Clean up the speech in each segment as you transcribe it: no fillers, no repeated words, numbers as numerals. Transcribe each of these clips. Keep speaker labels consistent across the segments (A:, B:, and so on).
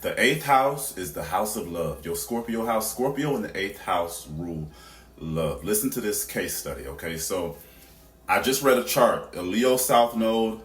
A: The eighth house is the house of love. Your Scorpio house, Scorpio in the eighth house rule love. Listen to this case study, okay? So I just read a chart, a Leo South Node,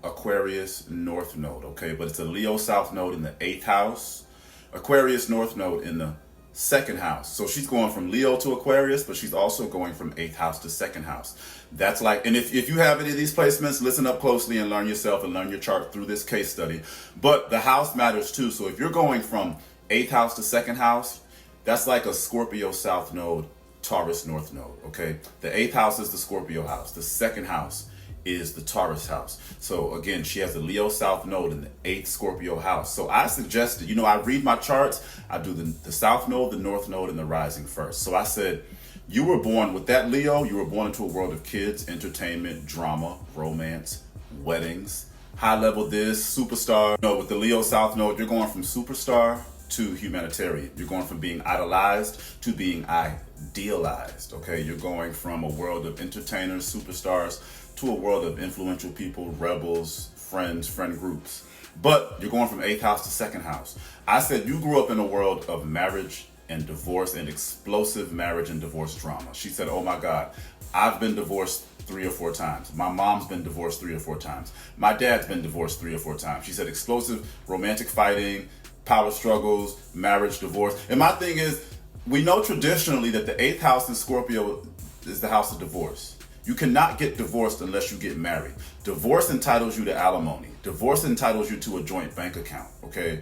A: Aquarius North Node, okay? But it's a Leo South Node in the eighth house, Aquarius North Node in the second house. So she's going from Leo to Aquarius, but she's also going from eighth house to second house. That's like, and if you have any of these placements, listen up closely and learn yourself and learn your chart through this case study. But the house matters too. So if you're going from eighth house to second house, that's like a Scorpio South Node, Taurus North Node, okay? The eighth house is the Scorpio house. The second house is the Taurus house. So again, she has a Leo South Node in the eighth Scorpio house. So I suggested, I read my charts, I do the South Node, the North Node, and the Rising first. So I said, you were born with that Leo, you were born into a world of kids, entertainment, drama, romance, weddings, high level this, superstar. No, with the Leo South Node, you're going from superstar to humanitarian. You're going from being idolized to being idealized, okay? You're going from a world of entertainers, superstars, to a world of influential people, rebels, friends, friend groups. But you're going from eighth house to second house. I said you grew up in a world of marriage and divorce and explosive marriage and divorce drama. She said, oh my God, I've been divorced 3 or 4 times. My mom's been divorced 3 or 4 times. My dad's been divorced 3 or 4 times. She said explosive romantic fighting, power struggles, marriage, divorce. And my thing is, we know traditionally that the eighth house in Scorpio is the house of divorce. You cannot get divorced unless you get married. Divorce entitles you to alimony. Divorce entitles you to a joint bank account, okay?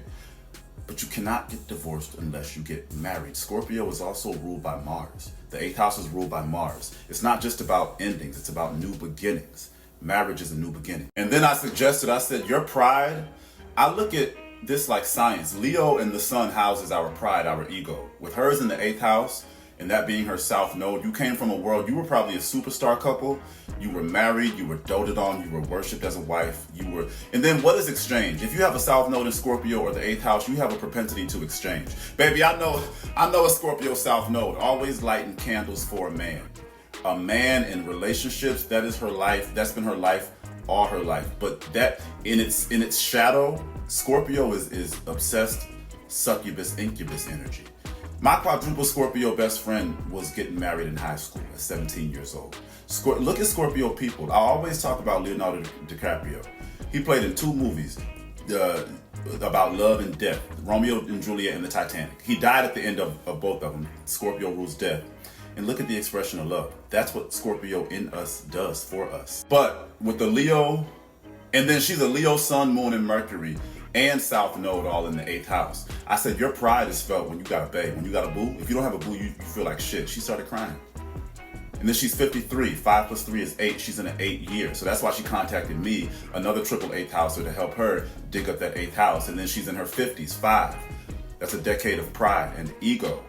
A: But you cannot get divorced unless you get married. Scorpio is also ruled by Mars. The eighth house is ruled by Mars. It's not just about endings, it's about new beginnings. Marriage is a new beginning. And then I said, your pride, I look at this like science. Leo in the sun houses our pride, our ego. With hers in the eighth house, and that being her South Node, you came from a world, you were probably a superstar couple, you were married, you were doted on, you were worshipped as a wife, and then what is exchange? If you have a South Node in Scorpio or the eighth house, you have a propensity to exchange. Baby, I know a Scorpio South Node, always lighting candles for a man. A man in relationships, that is her life, that's been her life, all her life. But that, in its shadow, Scorpio is obsessed, succubus, incubus energy. My quadruple Scorpio best friend was getting married in high school at 17 years old. Look at Scorpio people. I always talk about Leonardo DiCaprio. He played in 2 movies about love and death, Romeo and Juliet and the Titanic. He died at the end of both of them. Scorpio rules death. And look at the expression of love. That's what Scorpio in us does for us. But with the Leo, and then she's a Leo, Sun, Moon, and Mercury, and South Node all in the eighth house. I said, your pride is felt when you got a babe. When you got a boo, if you don't have a boo, you feel like shit. She started crying. And then she's 53. 5 plus 3 is 8. She's in an 8 year. So that's why she contacted me, another triple eighth houser, to help her dig up that eighth house. And then she's in her 50s, 5. That's a decade of pride and ego.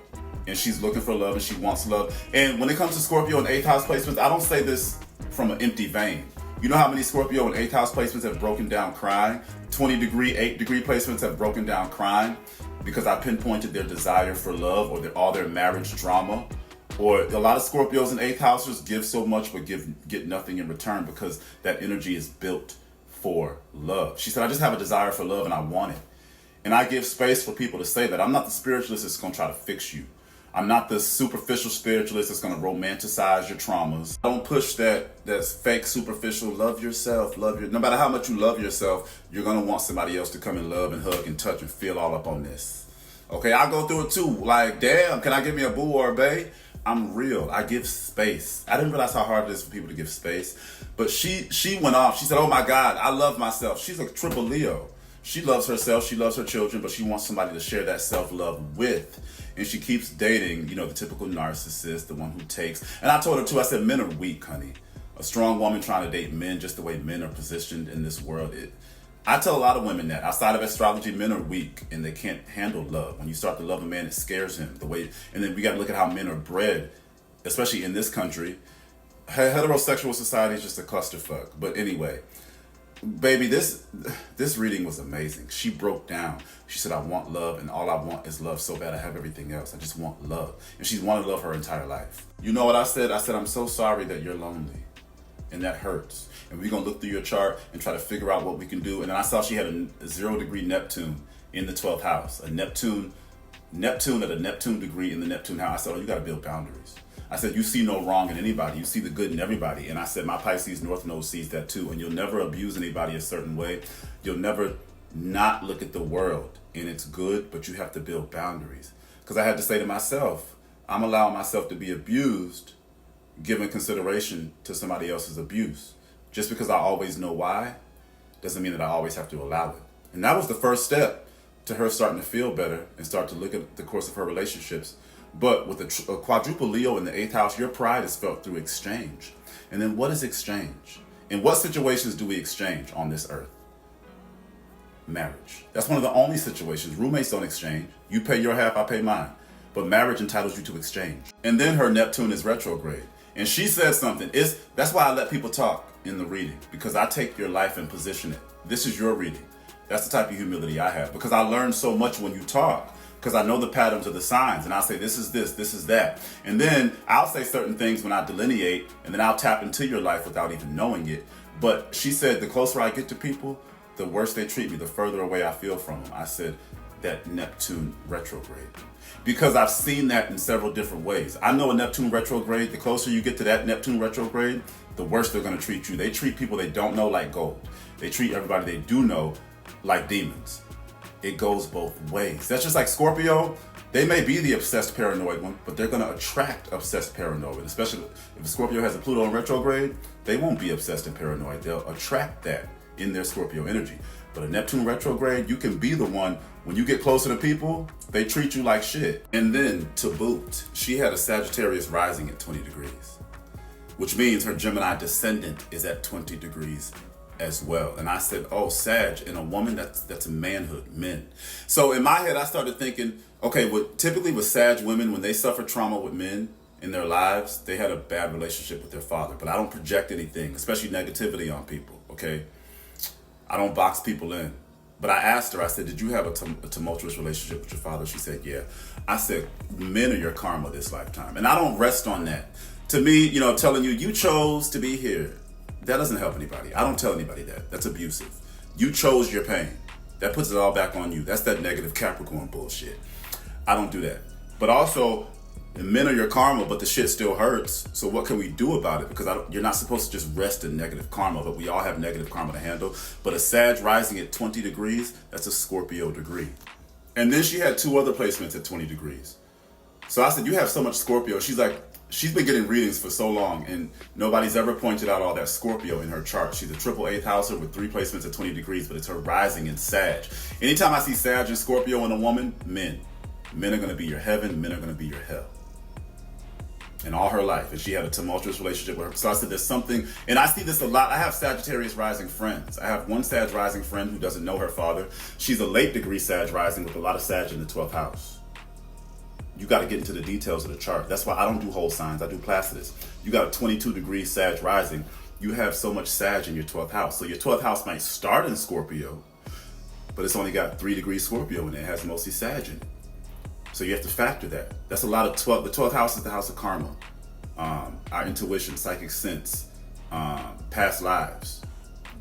A: And she's looking for love and she wants love. And when it comes to Scorpio and eighth house placements, I don't say this from an empty vein. You know how many Scorpio and eighth house placements have broken down crying? 20-degree, 8-degree placements have broken down crying because I pinpointed their desire for love or all their marriage drama. Or a lot of Scorpios and eighth housers give so much but get nothing in return because that energy is built for love. She said, I just have a desire for love and I want it. And I give space for people to say that. I'm not the spiritualist that's going to try to fix you. I'm not the superficial spiritualist that's going to romanticize your traumas. I don't push that's fake superficial, love yourself, no matter how much you love yourself, you're going to want somebody else to come and love and hug and touch and feel all up on this. Okay, I go through it too. Like, damn, can I give me a boo or a bae? I'm real. I give space. I didn't realize how hard it is for people to give space. But she went off. She said, oh my God, I love myself. She's a triple Leo. She loves herself, she loves her children, but she wants somebody to share that self-love with. And she keeps dating, the typical narcissist, the one who takes. And I told her too, I said, men are weak, honey. A strong woman trying to date men, just the way men are positioned in this world. I tell a lot of women that outside of astrology, men are weak and they can't handle love. When you start to love a man, it scares him. And then we got to look at how men are bred, especially in this country. Heterosexual society is just a clusterfuck. But anyway, baby, this reading was amazing. She broke down. She said, I want love, and all I want is love so bad I have everything else. I just want love. And she's wanted love her entire life. You know what I said? I said, I'm so sorry that you're lonely. And that hurts. And we're going to look through your chart and try to figure out what we can do. And then I saw she had a 0-degree Neptune in the 12th house, a Neptune at a Neptune degree in the Neptune house. I said, oh, you got to build boundaries. I said, you see no wrong in anybody. You see the good in everybody. And I said, my Pisces North Node sees that too. And you'll never abuse anybody a certain way. You'll never not look at the world in its good, but you have to build boundaries. Because I had to say to myself, I'm allowing myself to be abused, giving consideration to somebody else's abuse. Just because I always know why, doesn't mean that I always have to allow it. And that was the first step to her starting to feel better and start to look at the course of her relationships. But with a quadruple Leo in the 8th house, your pride is felt through exchange. And then what is exchange? In what situations do we exchange on this earth? Marriage. That's one of the only situations. Roommates don't exchange. You pay your half, I pay mine. But marriage entitles you to exchange. And then her Neptune is retrograde. And she said something. That's why I let people talk in the reading, because I take your life and position it. This is your reading. That's the type of humility I have, because I learn so much when you talk, because I know the patterns of the signs, and I'll say, this is this is that. And then I'll say certain things when I delineate, and then I'll tap into your life without even knowing it. But she said, the closer I get to people, the worse they treat me, the further away I feel from them. I said, that Neptune retrograde. Because I've seen that in several different ways. I know a Neptune retrograde, the closer you get to that Neptune retrograde, the worse they're going to treat you. They treat people they don't know like gold. They treat everybody they do know like demons. It goes both ways. That's just like Scorpio. They may be the obsessed paranoid one, but they're going to attract obsessed paranoid. Especially if Scorpio has a Pluto in retrograde, they won't be obsessed and paranoid. They'll attract that in their Scorpio energy. But a Neptune retrograde, you can be the one, when you get closer to people, they treat you like shit. And then to boot, she had a Sagittarius rising at 20 degrees, which means her Gemini descendant is at 20 degrees as well. And I said, oh, Sag in a woman, that's a manhood, men. So in my head, I started thinking, okay, typically with Sag women, when they suffer trauma with men in their lives, they had a bad relationship with their father. But I don't project anything, especially negativity on people, okay? I don't box people in. But I asked her, I said, did you have a tumultuous relationship with your father? She said, yeah. I said, men are your karma this lifetime. And I don't rest on that. To me, telling you chose to be here, that doesn't help anybody. I don't tell anybody that. That's abusive. You chose your pain. That puts it all back on you. That's that negative Capricorn bullshit. I don't do that. But also, men are your karma, but the shit still hurts. So what can we do about it? Because you're not supposed to just rest in negative karma, but we all have negative karma to handle. But a Sag rising at 20 degrees, that's a Scorpio degree. And then she had 2 other placements at 20 degrees. So I said, you have so much Scorpio. She's like, she's been getting readings for so long, and nobody's ever pointed out all that Scorpio in her chart. She's a triple 8th houser with 3 placements at 20 degrees, but it's her rising in Sag. Anytime I see Sag and Scorpio in a woman, men are going to be your heaven, men are going to be your hell. In all her life, and she had a tumultuous relationship with her. So I said, there's something, and I see this a lot. I have Sagittarius rising friends. I have one Sag rising friend who doesn't know her father. She's a late degree Sag rising with a lot of Sag in the 12th house. You got to get into the details of the chart. That's why I don't do whole signs. I do Placidus. You got a 22 degree Sag rising. You have so much Sag in your 12th house. So your 12th house might start in Scorpio, but it's only got 3 degrees Scorpio in it. It has mostly Sag in it. So you have to factor that. That's a lot of 12. The 12th house is the house of karma, our intuition, psychic sense, past lives.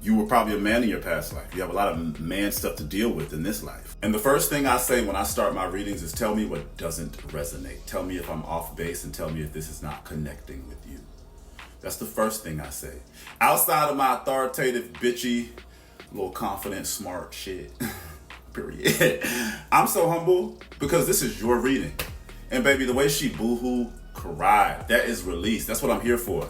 A: You were probably a man in your past life. You have a lot of man stuff to deal with in this life. And the first thing I say when I start my readings is tell me what doesn't resonate. Tell me if I'm off base, and tell me if this is not connecting with you. That's the first thing I say. Outside of my authoritative, bitchy, little confident, smart shit. Period. I'm so humble because this is your reading. And baby, the way she boohoo cried, that is release. That's what I'm here for.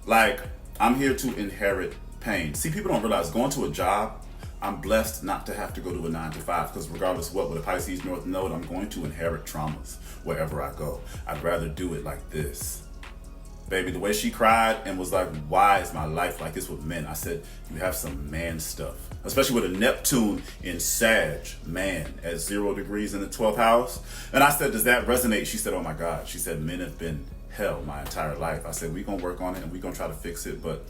A: Like, I'm here to inherit pain. See, people don't realize going to a job, I'm blessed not to have to go to a 9 to 5, because regardless of what, with a Pisces North Node, I'm going to inherit traumas wherever I go. I'd rather do it like this. Baby, the way she cried and was like, why is my life like this with men? I said, you have some man stuff. Especially with a Neptune in Sag, man, at 0 degrees in the 12th house. And I said, does that resonate? She said, oh my God. She said, men have been hell my entire life. I said, we're going to work on it and we're going to try to fix it. But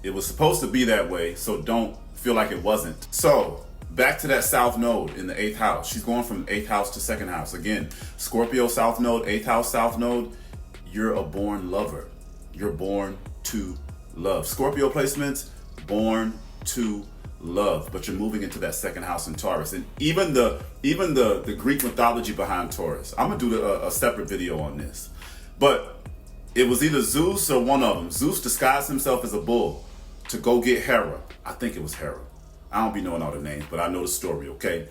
A: it was supposed to be that way, so don't feel like it wasn't. So back to that South Node in the 8th house. She's going from 8th house to 2nd house. Again, Scorpio South Node, 8th house South Node, you're a born lover. You're born to love. Scorpio placements, born to love, but you're moving into that second house in Taurus. And even the Greek mythology behind Taurus. I'm gonna do a separate video on this. But it was either Zeus or one of them. Zeus disguised himself as a bull to go get Hera. I think it was Hera. I don't be knowing all the names, but I know the story, okay?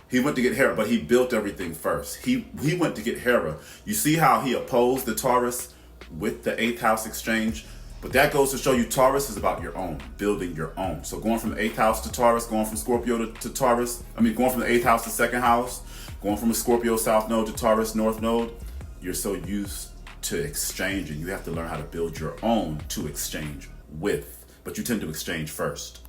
A: He went to get Hera, but he built everything first. He went to get Hera. You see how he opposed the Taurus with the 8th house exchange? But that goes to show you Taurus is about your own, building your own. So going from the 8th house to Taurus, going from Scorpio to Taurus, going from the 8th house to 2nd house, going from a Scorpio South Node to Taurus North Node, you're so used to exchanging. You have to learn how to build your own to exchange with, but you tend to exchange first.